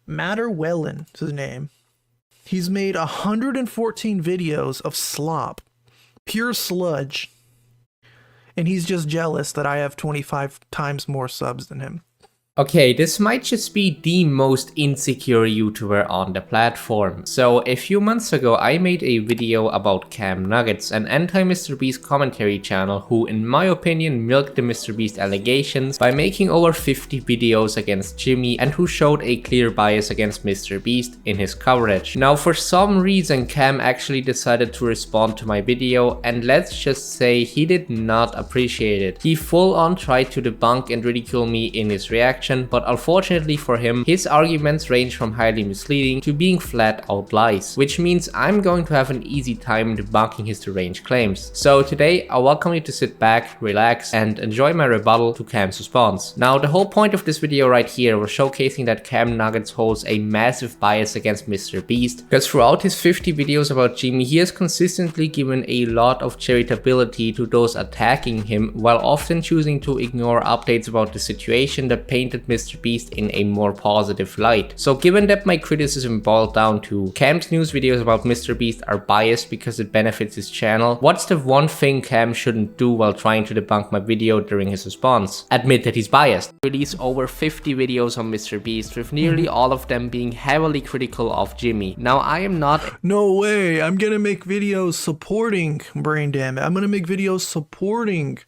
Materwelon is his name. He's made 114 videos of slop, pure sludge, and he's just jealous that I have 25 times more subs than him. Okay, this might just be the most insecure YouTuber on the platform. So a few months ago I made a video about CamNuggets, an anti-MrBeast commentary channel who in my opinion milked the MrBeast allegations by making over 50 videos against Jimmy and who showed a clear bias against MrBeast in his coverage. Now for some reason Cam actually decided to respond to my video, and let's just say he did not appreciate it. He full on tried to debunk and ridicule me in his reaction, but unfortunately for him, his arguments range from highly misleading to being flat out lies, which means I'm going to have an easy time debunking his deranged claims. So today I welcome you to sit back, relax, and enjoy my rebuttal to Cam's response. Now the whole point of this video right here was showcasing that CamNuggets holds a massive bias against MrBeast, because throughout his 50 videos about Jimmy he has consistently given a lot of charitability to those attacking him, while often choosing to ignore updates about the situation that painted MrBeast in a more positive light. So given that my criticism boiled down to Cam's news videos about MrBeast are biased because it benefits his channel, what's the one thing Cam shouldn't do while trying to debunk my video during his response? Admit that he's biased. Release over 50 videos on MrBeast, with nearly all of them being heavily critical of Jimmy. Now I am not— No way, I'm gonna make videos supporting Brain Damn It. I'm gonna make videos supporting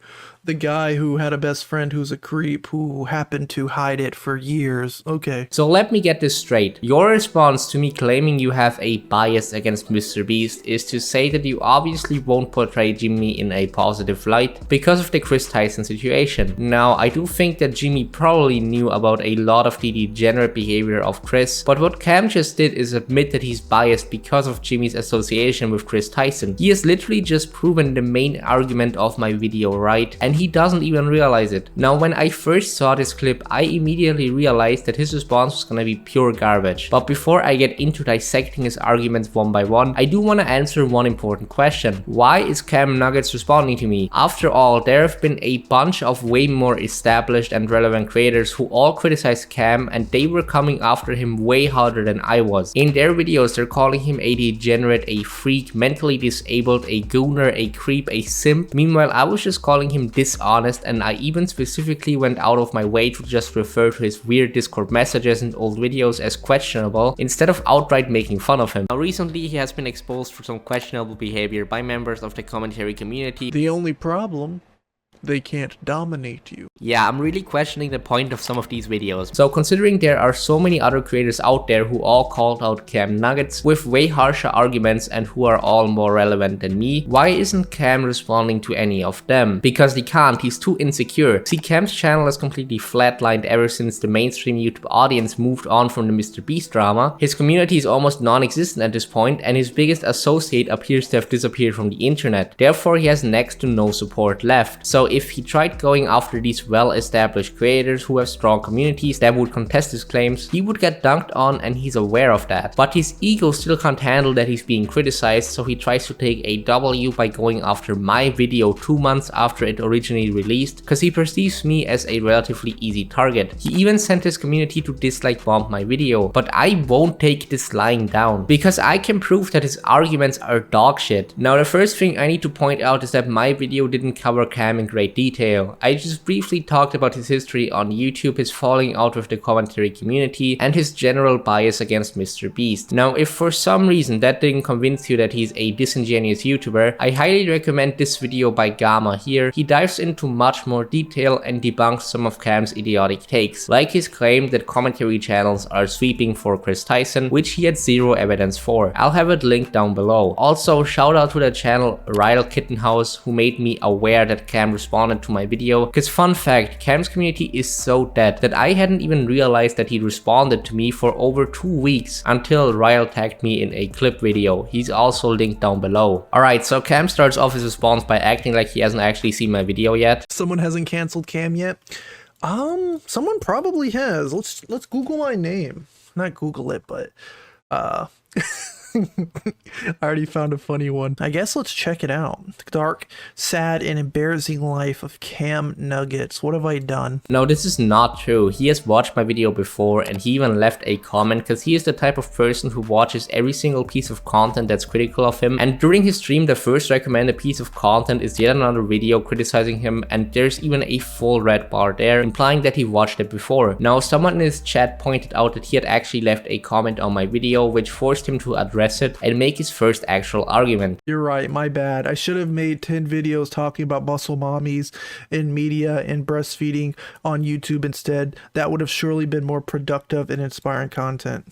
the guy who had a best friend who's a creep who happened to hide it for years. Okay. So let me get this straight. Your response to me claiming you have a bias against MrBeast is to say that you obviously won't portray Jimmy in a positive light because of the Chris Tyson situation. Now, I do think that Jimmy probably knew about a lot of the degenerate behavior of Chris, but what Cam just did is admit that he's biased because of Jimmy's association with Chris Tyson. He has literally just proven the main argument of my video right, and he doesn't even realize it. Now when I first saw this clip, I immediately realized that his response was gonna be pure garbage. But before I get into dissecting his arguments one by one, I do want to answer one important question. Why is CamNuggets responding to me? After all, there have been a bunch of way more established and relevant creators who all criticized Cam, and they were coming after him way harder than I was. In their videos they're calling him a degenerate, a freak, mentally disabled, a gooner, a creep, a simp. Meanwhile I was just calling him dishonest, and I even specifically went out of my way to just refer to his weird Discord messages and old videos as questionable instead of outright making fun of him. Now recently he has been exposed for some questionable behavior by members of the commentary community. The only problem, they can't dominate you. Yeah, I'm really questioning the point of some of these videos. So considering there are so many other creators out there who all called out CamNuggets with way harsher arguments and who are all more relevant than me, why isn't Cam responding to any of them? Because he can't, he's too insecure. See, Cam's channel has completely flatlined ever since the mainstream YouTube audience moved on from the MrBeast drama. His community is almost non-existent at this point, and his biggest associate appears to have disappeared from the internet. Therefore he has next to no support left. So if he tried going after these well-established creators who have strong communities that would contest his claims, he would get dunked on, and he's aware of that. But his ego still can't handle that he's being criticized, so he tries to take a W by going after my video 2 months after it originally released, because he perceives me as a relatively easy target. He even sent his community to dislike bomb my video, but I won't take this lying down, because I can prove that his arguments are dog shit. Now the first thing I need to point out is that my video didn't cover Cam in great detail. I just briefly talked about his history on YouTube, his falling out with the commentary community, and his general bias against MrBeast. Now if for some reason that didn't convince you that he's a disingenuous YouTuber, I highly recommend this video by Gamma here. He dives into much more detail and debunks some of Cam's idiotic takes, like his claim that commentary channels are sweeping for Chris Tyson, which he had zero evidence for. I'll have it linked down below. Also shout out to the channel Ryle Kittenhouse, who made me aware that Cam responded to my video, because fun fact, Cam's community is so dead that I hadn't even realized that he responded to me for over 2 weeks until Ryle tagged me in a clip video. He's also linked down below. Alright, so Cam starts off his response by acting like he hasn't actually seen my video yet. Someone hasn't canceled Cam yet? Someone probably has. Let's Google my name. Not Google it, but I already found a funny one. I guess let's check it out. Dark, sad, and embarrassing life of CamNuggets. What have I done? No, this is not true. He has watched my video before and he even left a comment because he is the type of person who watches every single piece of content that's critical of him. And during his stream, the first recommended piece of content is yet another video criticizing him, and there's even a full red bar there, implying that he watched it before. Now, someone in his chat pointed out that he had actually left a comment on my video, which forced him to address it and make his first actual argument. You're right, my bad. I should have made 10 videos talking about muscle mommies in media and breastfeeding on YouTube instead. That would have surely been more productive and inspiring content.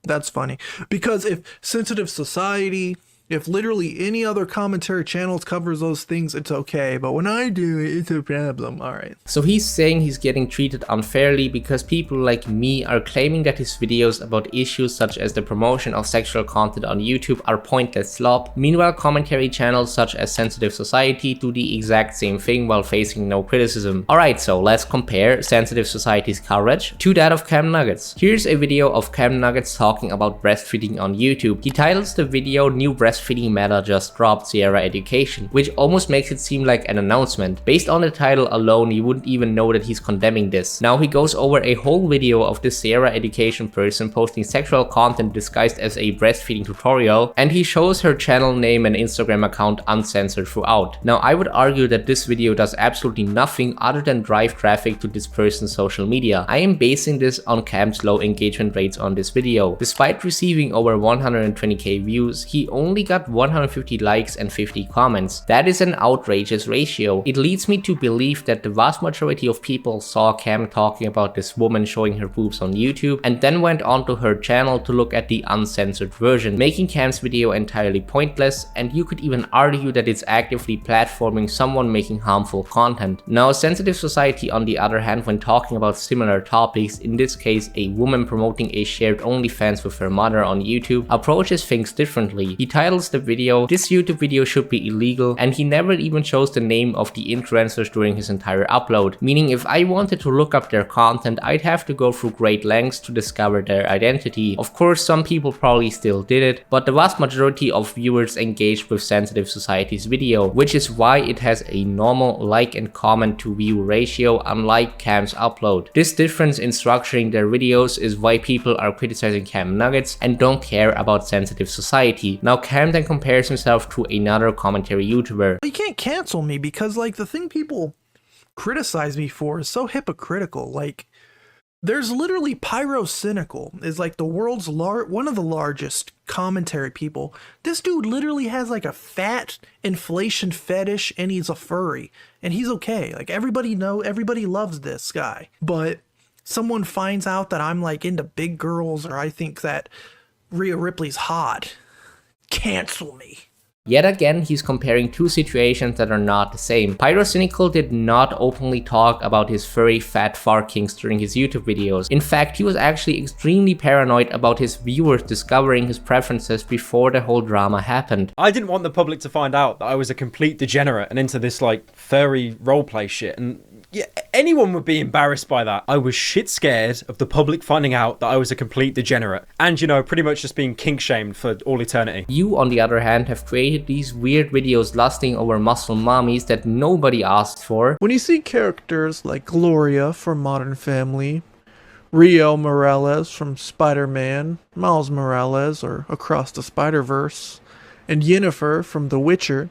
That's funny. Because if Sensitive Society, if literally any other commentary channels covers those things, it's okay. But when I do it, it's a problem. All right. So he's saying he's getting treated unfairly because people like me are claiming that his videos about issues such as the promotion of sexual content on YouTube are pointless slop. Meanwhile, commentary channels such as Sensitive Society do the exact same thing while facing no criticism. Alright, so let's compare Sensitive Society's coverage to that of CamNuggets. Here's a video of CamNuggets talking about breastfeeding on YouTube. He titles the video "New Breastfeeding Meta Just Dropped Sierra Education," which almost makes it seem like an announcement. Based on the title alone, you wouldn't even know that he's condemning this. Now he goes over a whole video of this Sierra Education person posting sexual content disguised as a breastfeeding tutorial, and he shows her channel name and Instagram account uncensored throughout. Now I would argue that this video does absolutely nothing other than drive traffic to this person's social media. I am basing this on Cam's low engagement rates on this video. Despite receiving over 120k views, he only got 150 likes and 50 comments. That is an outrageous ratio. It leads me to believe that the vast majority of people saw Cam talking about this woman showing her boobs on YouTube and then went onto her channel to look at the uncensored version, making Cam's video entirely pointless, and you could even argue that it's actively platforming someone making harmful content. Now, Sensitive Society, on the other hand, when talking about similar topics, in this case a woman promoting a shared OnlyFans with her mother on YouTube, approaches things differently. He titles the video "This YouTube video should be illegal," and he never even shows the name of the influencers during his entire upload, meaning if I wanted to look up their content, I'd have to go through great lengths to discover their identity. Of course, some people probably still did it, but the vast majority of viewers engaged with Sensitive Society's video, which is why it has a normal like and comment to view ratio, unlike Cam's upload. This difference in structuring their videos is why people are criticizing CamNuggets and don't care about Sensitive Society. Now Cam then compares himself to another commentary YouTuber. You can't cancel me because, like, the thing people criticize me for is so hypocritical. Like, there's literally Pyrocynical is like the world's one of the largest commentary people. This dude literally has like a fat inflation fetish and he's a furry and he's okay. Like, everybody loves this guy. But someone finds out that I'm like into big girls, or I think that Rhea Ripley's hot. Cancel me. Yet again, he's comparing two situations that are not the same. Pyrocynical did not openly talk about his furry fat fart kinks during his YouTube videos. In fact, he was actually extremely paranoid about his viewers discovering his preferences before the whole drama happened. I didn't want the public to find out that I was a complete degenerate and into this like furry roleplay shit, and yeah, anyone would be embarrassed by that. I was shit scared of the public finding out that I was a complete degenerate and, you know, pretty much just being kink shamed for all eternity. You, on the other hand, have created these weird videos lusting over muscle mommies that nobody asked for. When you see characters like Gloria from Modern Family, Rio Morales from Spider-Man, Miles Morales or Across the Spider-Verse, and Yennefer from The Witcher,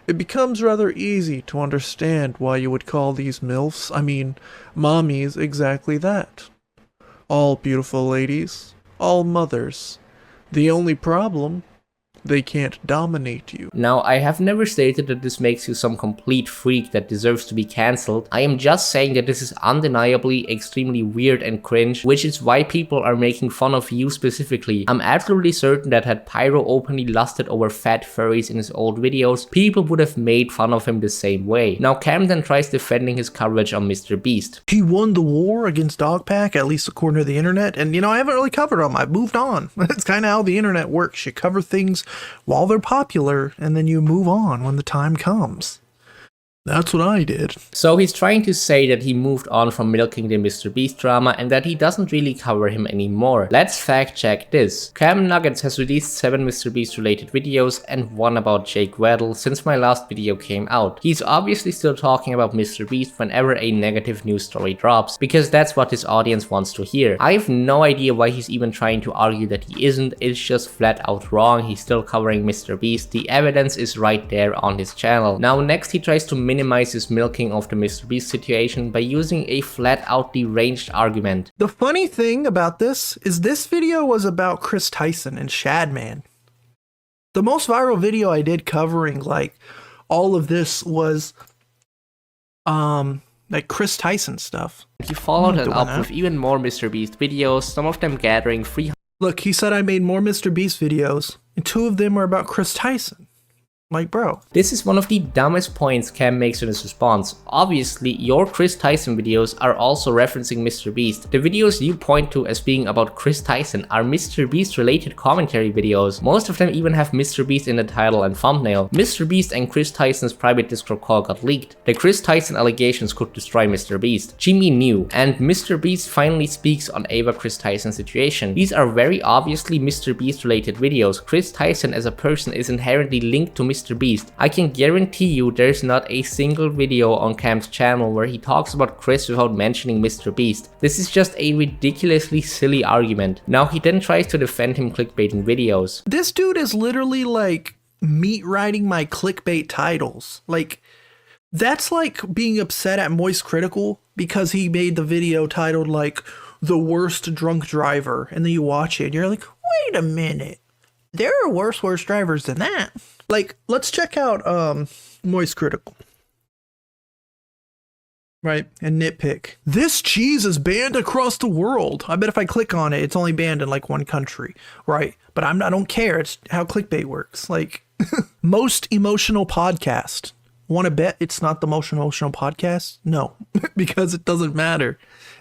it becomes rather easy to understand why you would call these mommies exactly that. All beautiful ladies, all mothers. The only problem, they can't dominate you. Now, I have never stated that this makes you some complete freak that deserves to be cancelled. I am just saying that this is undeniably extremely weird and cringe, which is why people are making fun of you specifically. I'm absolutely certain that had Pyro openly lusted over fat furries in his old videos, people would have made fun of him the same way. Now, Cam then tries defending his coverage on MrBeast. He won the war against Dogpack, at least according to the internet, and I haven't really covered them. I've moved on. That's kind of how the internet works. You cover things while they're popular, and then you move on when the time comes. That's what I did. So he's trying to say that he moved on from milking the MrBeast drama and that he doesn't really cover him anymore. Let's fact check this. CamNuggets has released 7 MrBeast related videos and 1 about Jake Weddle since my last video came out. He's obviously still talking about MrBeast whenever a negative news story drops, because that's what his audience wants to hear. I have no idea why he's even trying to argue that he isn't. It's just flat out wrong. He's still covering MrBeast. The evidence is right there on his channel. Now next he tries to minimize his milking of the MrBeast situation by using a flat out deranged argument. The funny thing about this is this video was about Chris Tyson and Shadman. The most viral video I did covering like all of this was like Chris Tyson stuff. He followed it up with even more MrBeast videos, some of them gathering 300. Look, he said I made more MrBeast videos and 2 of them are about Chris Tyson. Like, bro. This is one of the dumbest points Cam makes in his response. Obviously, your Chris Tyson videos are also referencing MrBeast. The videos you point to as being about Chris Tyson are MrBeast related commentary videos. Most of them even have MrBeast in the title and thumbnail. MrBeast and Chris Tyson's private Discord call got leaked. The Chris Tyson allegations could destroy MrBeast. Jimmy knew, and MrBeast finally speaks on Ava Chris Tyson situation. These are very obviously MrBeast related videos. Chris Tyson as a person is inherently linked to MrBeast. I can guarantee you there's not a single video on Cam's channel where he talks about Chris without mentioning MrBeast. This is just a ridiculously silly argument. Now he then tries to defend him clickbaiting videos. This dude is literally like meat writing my clickbait titles. Like, that's like being upset at Moist Critical because he made the video titled like the worst drunk driver, and then you watch it and you're like, wait a minute, there are worse drivers than that. Like, let's check out Moist Critical. Right, and nitpick. This cheese is banned across the world. I bet if I click on it, it's only banned in like one country, right? But I don't care. It's how clickbait works. Like, most emotional podcast. Want to bet it's not the most emotional podcast? No, because it doesn't matter.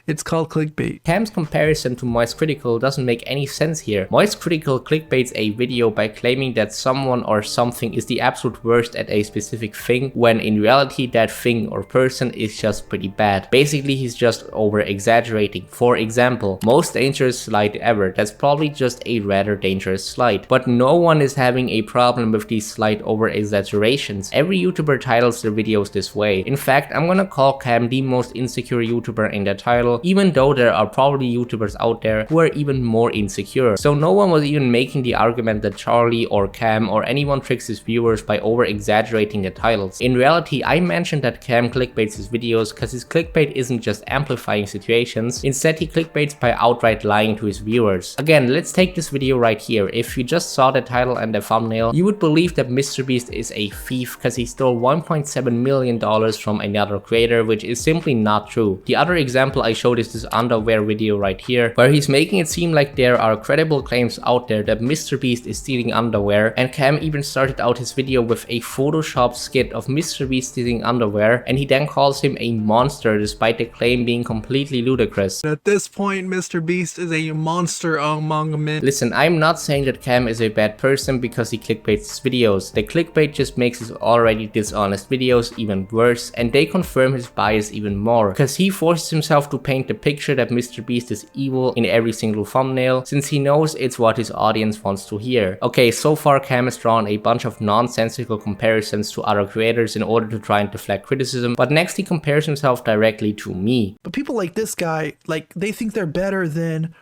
It's called clickbait. Cam's comparison to Moist Critical doesn't make any sense here. Moist Critical clickbaits a video by claiming that someone or something is the absolute worst at a specific thing, when in reality that thing or person is just pretty bad. Basically, he's just over exaggerating. For example, most dangerous slide ever. That's probably just a rather dangerous slide. But no one is having a problem with these slight over exaggerations. Every YouTuber titles their videos this way. In fact, I'm gonna call Cam the most insecure YouTuber in that title, even though there are probably YouTubers out there who are even more insecure. So no one was even making the argument that Charlie or Cam or anyone tricks his viewers by over exaggerating the titles. In reality, I mentioned that Cam clickbaits his videos because his clickbait isn't just amplifying situations, instead he clickbaits by outright lying to his viewers. Again, let's take this video right here. If you just saw the title and the thumbnail, you would believe that MrBeast is a thief because he stole $1.7 million from another creator, which is simply not true. The other example I showed is this underwear video right here, where he's making it seem like there are credible claims out there that MrBeast is stealing underwear, and Cam even started out his video with a Photoshop skit of MrBeast stealing underwear, and he then calls him a monster despite the claim being completely ludicrous. At this point, MrBeast is a monster among men. Listen, I'm not saying that Cam is a bad person because he clickbaits his videos. The clickbait just makes his already dishonest videos even worse, and they confirm his bias even more, because he forces himself to paint the picture that MrBeast is evil in every single thumbnail, since he knows it's what his audience wants to hear. Okay, so far Cam has drawn a bunch of nonsensical comparisons to other creators in order to try and deflect criticism, but next he compares himself directly to me. But people like this guy, like, they think they're better than,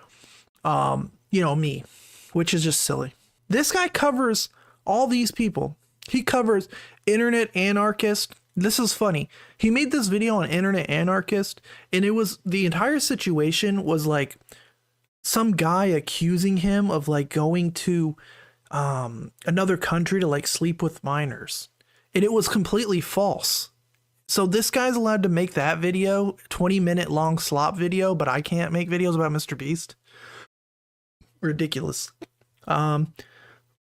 you know, me, which is just silly. This guy covers all these people. He covers internet anarchist. This is funny. He made this video on internet anarchist, and it was, the entire situation was like some guy accusing him of like going to another country to like sleep with minors, and it was completely false. So this guy's allowed to make that video, 20-minute long slop video, but I can't make videos about MrBeast. Ridiculous.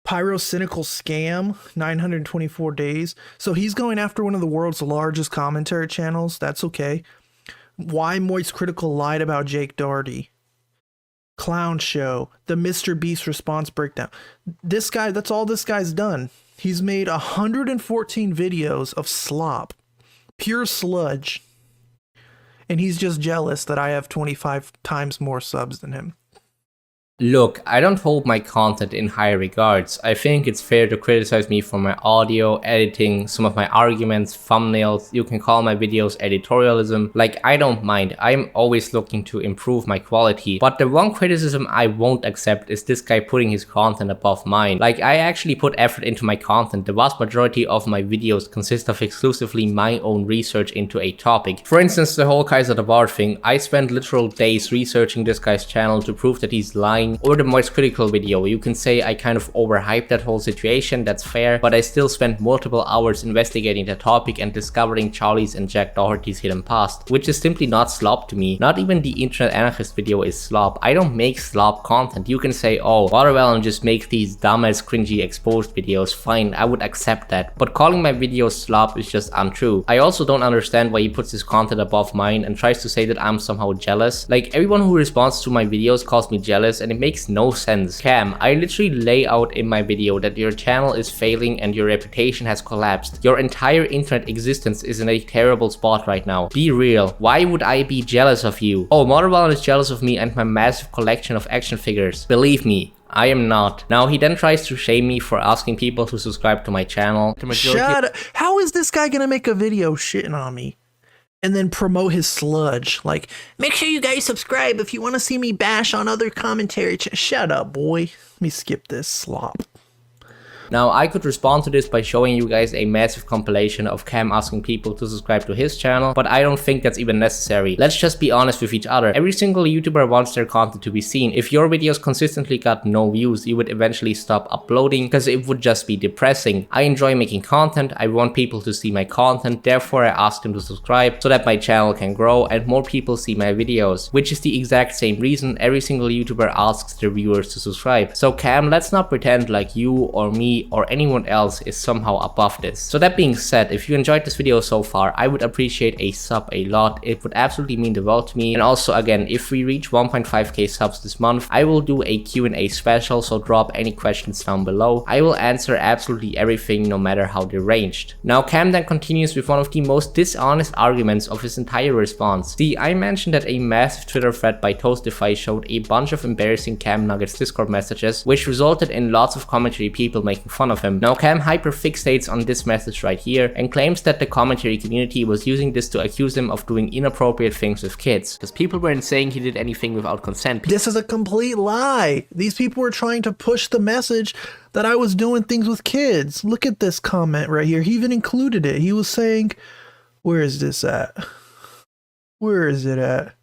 Pyrocynical scam, 924 days. So he's going after one of the world's largest commentary channels. That's okay. Why Moist Critical lied about Jake Doherty. Clown show. The MrBeast response breakdown. This guy, that's all this guy's done. He's made 114 videos of slop. pure sludge. And he's just jealous that I have 25 times more subs than him. Look, I don't hold my content in high regards. I think it's fair to criticize me for my audio, editing, some of my arguments, thumbnails. You can call my videos editorialism. Like, I don't mind. I'm always looking to improve my quality. But the one criticism I won't accept is this guy putting his content above mine. Like, I actually put effort into my content. The vast majority of my videos consist of exclusively my own research into a topic. For instance, the whole Kaiser the Bard thing. I spent literal days researching this guy's channel to prove that he's lying. Or the Moist Critical video, you can say I kind of overhyped that whole situation, that's fair, but I still spent multiple hours investigating the topic and discovering Charlie's and Jack Doherty's hidden past, which is simply not slop to me. Not even the Internet Anarchist video is slop. I don't make slop content. You can say, oh, Materwelon just makes these dumbass cringy exposed videos, fine, I would accept that, but calling my videos slop is just untrue. I also don't understand why he puts his content above mine and tries to say that I'm somehow jealous. Like, everyone who responds to my videos calls me jealous, and it makes no sense. Cam, I literally lay out in my video that your channel is failing and your reputation has collapsed. Your entire internet existence is in a terrible spot right now. Be real. Why would I be jealous of you? Oh, Materwelon is jealous of me and my massive collection of action figures. Believe me, I am not. Now, he then tries to shame me for asking people to subscribe to my channel. Shut up. How is this guy gonna make a video shitting on me? And then promote his sludge. Like, make sure you guys subscribe if you want to see me bash on other commentary. Shut up, boy. Let me skip this slop. Now, I could respond to this by showing you guys a massive compilation of Cam asking people to subscribe to his channel, but I don't think that's even necessary. Let's just be honest with each other. Every single YouTuber wants their content to be seen. If your videos consistently got no views, you would eventually stop uploading because it would just be depressing. I enjoy making content, I want people to see my content, therefore I ask them to subscribe so that my channel can grow and more people see my videos, which is the exact same reason every single YouTuber asks their viewers to subscribe. So Cam, let's not pretend like you or me or anyone else is somehow above this. So that being said, if you enjoyed this video so far, I would appreciate a sub a lot. It would absolutely mean the world to me. And also, again, if we reach 1.5k subs this month, I will do a Q&A special, so drop any questions down below. I will answer absolutely everything, no matter how deranged. Now, Cam then continues with one of the most dishonest arguments of his entire response. See, I mentioned that a massive Twitter thread by Toastify showed a bunch of embarrassing CamNuggets Discord messages, which resulted in lots of commentary people making fun of him. Now, Cam hyperfixates on this message right here and claims that the commentary community was using this to accuse him of doing inappropriate things with kids, because people weren't saying he did anything without consent. This is a complete lie. These people were trying to push the message that I was doing things with kids. Look at this comment right here. He even included it. He was saying, where is this at? Where is it at?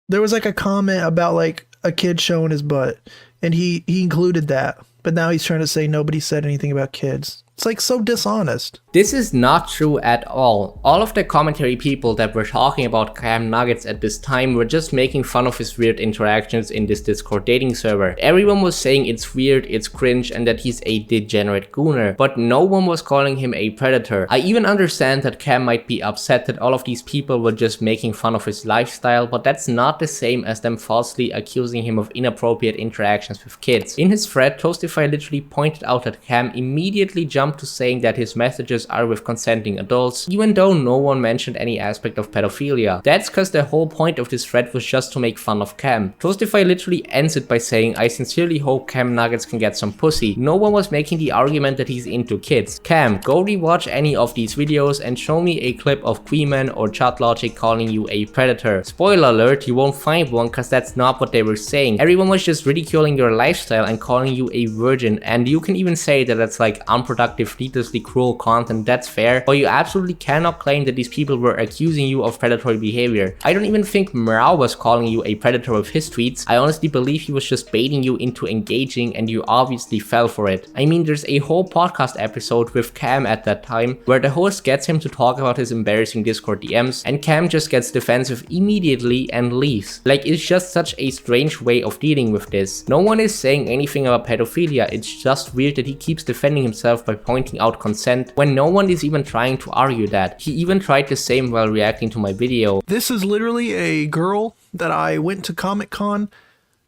There was like a comment about like a kid showing his butt, and he included that. But now he's trying to say nobody said anything about kids. It's like so dishonest. This is not true at all. All of the commentary people that were talking about CamNuggets at this time were just making fun of his weird interactions in this Discord dating server. Everyone was saying it's weird, it's cringe, and that he's a degenerate gooner, but no one was calling him a predator. I even understand that Cam might be upset that all of these people were just making fun of his lifestyle, but that's not the same as them falsely accusing him of inappropriate interactions with kids. In his thread, Toastify literally pointed out that Cam immediately jumped to saying that his messages are with consenting adults, even though no one mentioned any aspect of pedophilia. That's because the whole point of this thread was just to make fun of Cam. Toastify literally ends it by saying, I sincerely hope CamNuggets can get some pussy. No one was making the argument that he's into kids. Cam, go rewatch any of these videos and show me a clip of Kuihman or Chud Logic calling you a predator. Spoiler alert, you won't find one because that's not what they were saying. Everyone was just ridiculing your lifestyle and calling you a virgin, and you can even say that that's like unproductive, needlessly cruel content, that's fair, but you absolutely cannot claim that these people were accusing you of predatory behavior. I don't even think Mrao was calling you a predator with his tweets. I honestly believe he was just baiting you into engaging, and you obviously fell for it. I mean, there's a whole podcast episode with Cam at that time where the host gets him to talk about his embarrassing Discord DMs, and Cam just gets defensive immediately and leaves. Like, it's just such a strange way of dealing with this. No one is saying anything about pedophilia, it's just weird that he keeps defending himself by pointing out consent when no one is even trying to argue that. He even tried the same while reacting to my video. This is literally a girl that I went to Comic-Con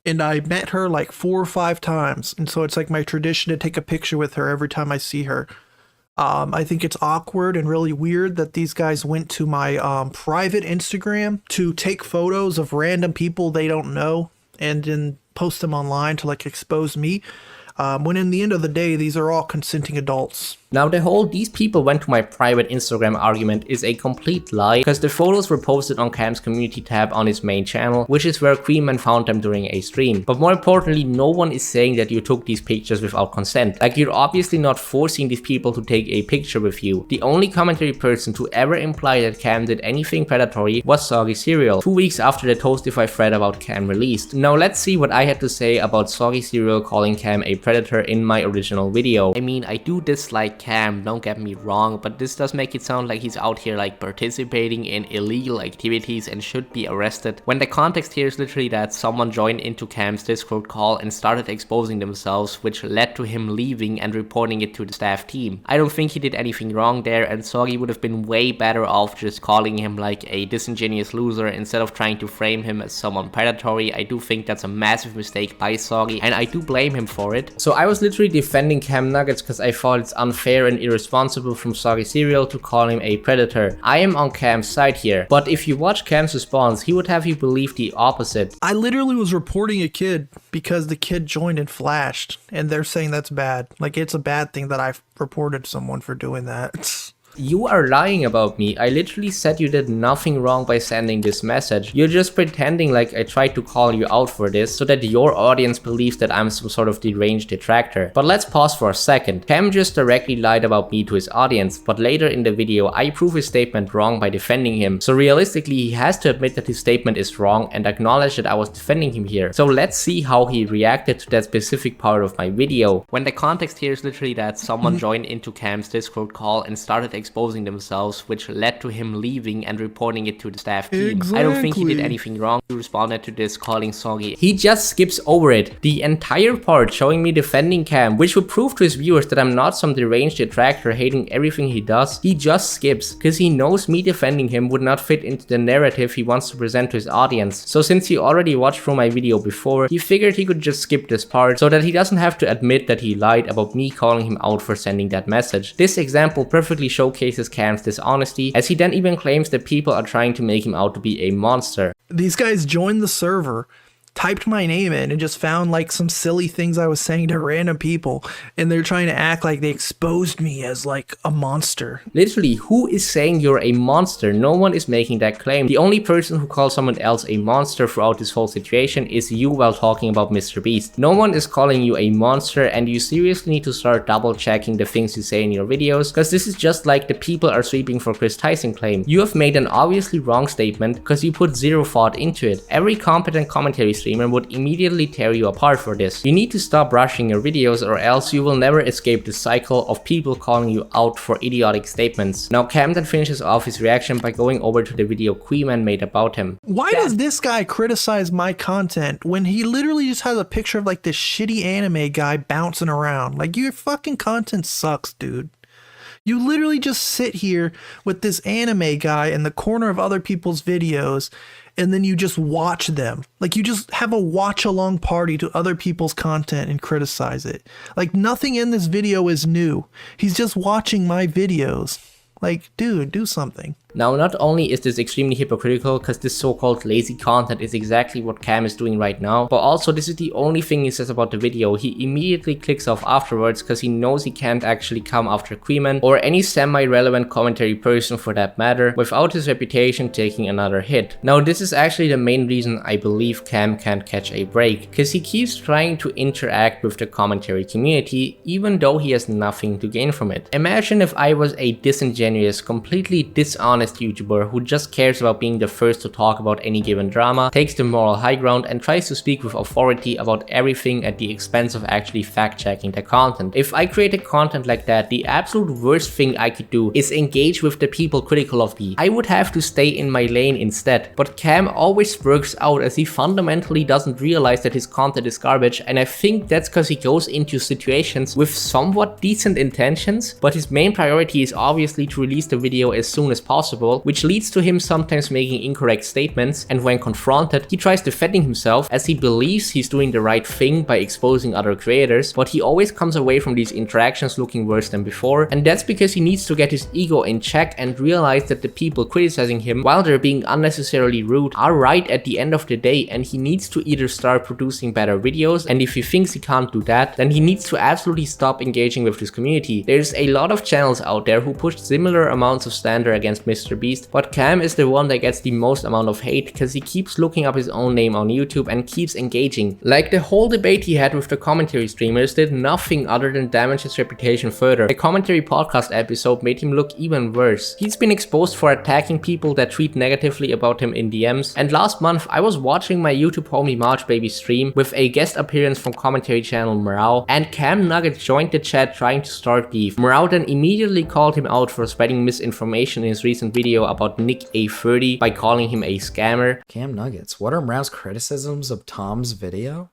and I met her like 4 or 5 times. And so it's like my tradition to take a picture with her every time I see her. I think it's awkward and really weird that these guys went to my private Instagram to take photos of random people they don't know and then post them online to like expose me. When in the end of the day, these are all consenting adults. Now the whole "these people went to my private Instagram" argument is a complete lie, because the photos were posted on Cam's community tab on his main channel, which is where Kuihman found them during a stream. But more importantly, no one is saying that you took these pictures without consent. Like, you're obviously not forcing these people to take a picture with you. The only commentary person to ever imply that Cam did anything predatory was Soggy Cereal, 2 weeks after the Toastify thread about Cam released. Now let's see what I had to say about Soggy Cereal calling Cam a predator in my original video. I mean, I do dislike Cam, don't get me wrong, but this does make it sound like he's out here like participating in illegal activities and should be arrested, when the context here is literally that someone joined into Cam's Discord call and started exposing themselves, which led to him leaving and reporting it to the staff team. I don't think he did anything wrong there, and Soggy would have been way better off just calling him like a disingenuous loser instead of trying to frame him as someone predatory. I do think that's a massive mistake by Soggy, and I do blame him for it. So I was literally defending CamNuggets because I thought it's unfair and irresponsible from Soggy Cereal to call him a predator. I am on Cam's side here, but if you watch Cam's response, he would have you believe the opposite. I literally was reporting a kid because the kid joined and flashed, and they're saying that's bad. Like, it's a bad thing that I've reported someone for doing that. You are lying about me. I literally said you did nothing wrong by sending this message. You're just pretending like I tried to call you out for this so that your audience believes that I'm some sort of deranged detractor. But let's pause for a second. Cam just directly lied about me to his audience, but later in the video I prove his statement wrong by defending him. So realistically, he has to admit that his statement is wrong and acknowledge that I was defending him here. So let's see how he reacted to that specific part of my video. When the context here is literally that someone joined into Cam's Discord call and started exposing themselves, which led to him leaving and reporting it to the staff team. Exactly. I don't think he did anything wrong. He responded to this calling Soggy. He just skips over it. The entire part showing me defending Cam, which would prove to his viewers that I'm not some deranged detractor hating everything he does, he just skips, because he knows me defending him would not fit into the narrative he wants to present to his audience. So since he already watched through my video before, he figured he could just skip this part so that he doesn't have to admit that he lied about me calling him out for sending that message. This example perfectly showcases Cam's dishonesty, as he then even claims that people are trying to make him out to be a monster. These guys joined the server, typed my name in, and just found like some silly things I was saying to random people, and they're trying to act like they exposed me as like a monster. Literally, who is saying you're a monster? No one is making that claim. The only person who calls someone else a monster throughout this whole situation is you while talking about MrBeast. No one is calling you a monster, and you seriously need to start double checking the things you say in your videos, because this is just like the people are sweeping for Chris Tyson claim. You have made an obviously wrong statement because you put zero thought into it. Every competent commentary streamer would immediately tear you apart for this. You need to stop rushing your videos, or else you will never escape the cycle of people calling you out for idiotic statements. Now Cam then finishes off his reaction by going over to the video Kuihman made about him. Why does this guy criticize my content when he literally just has a picture of like this shitty anime guy bouncing around? Like, your fucking content sucks, dude. You literally just sit here with this anime guy in the corner of other people's videos, and then you just watch them. Like, you just have a watch along party to other people's content and criticize it. Like, nothing in this video is new. He's just watching my videos. Like, dude, do something. Now, not only is this extremely hypocritical, because this so-called lazy content is exactly what Cam is doing right now, but also this is the only thing he says about the video. He immediately clicks off afterwards because he knows he can't actually come after Kuihman or any semi-relevant commentary person for that matter without his reputation taking another hit. Now, this is actually the main reason I believe Cam can't catch a break, because he keeps trying to interact with the commentary community even though he has nothing to gain from it. Imagine if I was a disingenuous, completely dishonest YouTuber who just cares about being the first to talk about any given drama, takes the moral high ground, and tries to speak with authority about everything at the expense of actually fact-checking the content. If I created content like that, the absolute worst thing I could do is engage with the people critical of me. I would have to stay in my lane instead. But Cam always works out, as he fundamentally doesn't realize that his content is garbage, and I think that's because he goes into situations with somewhat decent intentions, but his main priority is obviously to release the video as soon as possible possible, which leads to him sometimes making incorrect statements, and when confronted, he tries defending himself as he believes he's doing the right thing by exposing other creators, but he always comes away from these interactions looking worse than before, and that's because he needs to get his ego in check and realize that the people criticizing him while they're being unnecessarily rude are right at the end of the day, and he needs to either start producing better videos, and if he thinks he can't do that, then he needs to absolutely stop engaging with this community. There's a lot of channels out there who push similar amounts of slander against MrBeast, but Cam is the one that gets the most amount of hate because he keeps looking up his own name on YouTube and keeps engaging. Like the whole debate he had with the commentary streamers did nothing other than damage his reputation further. The commentary podcast episode made him look even worse. He's been exposed for attacking people that tweet negatively about him in DMs, and last month I was watching my YouTube homie March Baby stream with a guest appearance from commentary channel Morale, and CamNuggets joined the chat trying to start beef. Morale then immediately called him out for spreading misinformation in his recent video about Nick A30 by calling him a scammer. CamNuggets, what are Morale's criticisms of Tom's video?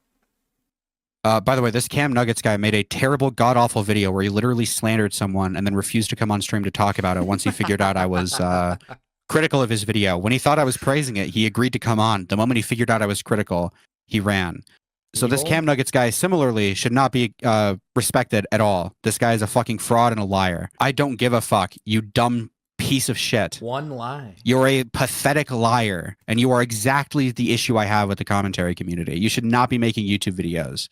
By the way, this CamNuggets guy made a terrible, god-awful video where he literally slandered someone and then refused to come on stream to talk about it once he figured out I was critical of his video. When he thought I was praising it, he agreed to come on. The moment he figured out I was critical, he ran. So this CamNuggets guy similarly should not be respected at all. This guy is a fucking fraud and a liar. I don't give a fuck, you dumb piece of shit. One lie. You're a pathetic liar, and you are exactly the issue I have with the commentary community. You should not be making YouTube videos.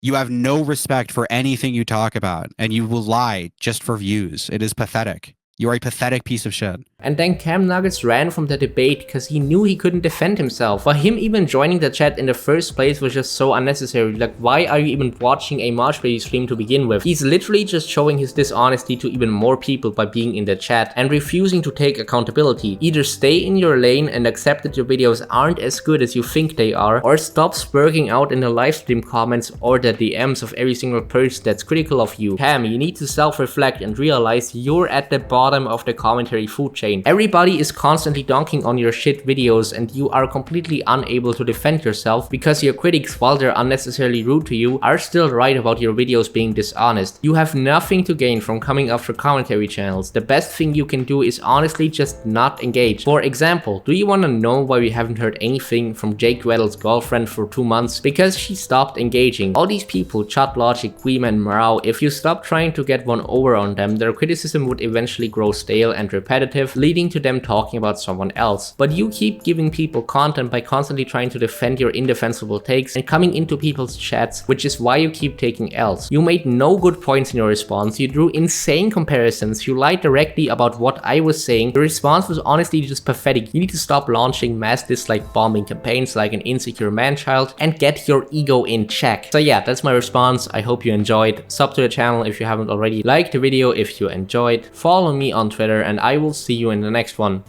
You have no respect for anything you talk about, and you will lie just for views. It is pathetic. You're a pathetic piece of shit. And then CamNuggets ran from the debate because he knew he couldn't defend himself. For him even joining the chat in the first place was just so unnecessary. Like, why are you even watching a March Baby stream to begin with? He's literally just showing his dishonesty to even more people by being in the chat and refusing to take accountability. Either stay in your lane and accept that your videos aren't as good as you think they are, or stop spurging out in the livestream comments or the DMs of every single person that's critical of you. Cam, you need to self-reflect and realize you're at the bottom of the commentary food chain. Everybody is constantly dunking on your shit videos, and you are completely unable to defend yourself because your critics, while they're unnecessarily rude to you, are still right about your videos being dishonest. You have nothing to gain from coming after commentary channels. The best thing you can do is honestly just not engage. For example, do you want to know why we haven't heard anything from Jake Weddle's girlfriend for 2 months? Because she stopped engaging. All these people, Chud Logic, Kuihman and Morale, if you stop trying to get one over on them, their criticism would eventually grow stale and repetitive, leading to them talking about someone else. But you keep giving people content by constantly trying to defend your indefensible takes and coming into people's chats, which is why you keep taking L's. You made no good points in your response, you drew insane comparisons, you lied directly about what I was saying. The response was honestly just pathetic. You need to stop launching mass dislike bombing campaigns like an insecure man-child and get your ego in check. So yeah, that's my response. I hope you enjoyed. Sub to the channel if you haven't already. Like the video if you enjoyed. Follow me on Twitter, and I will see you in the next one.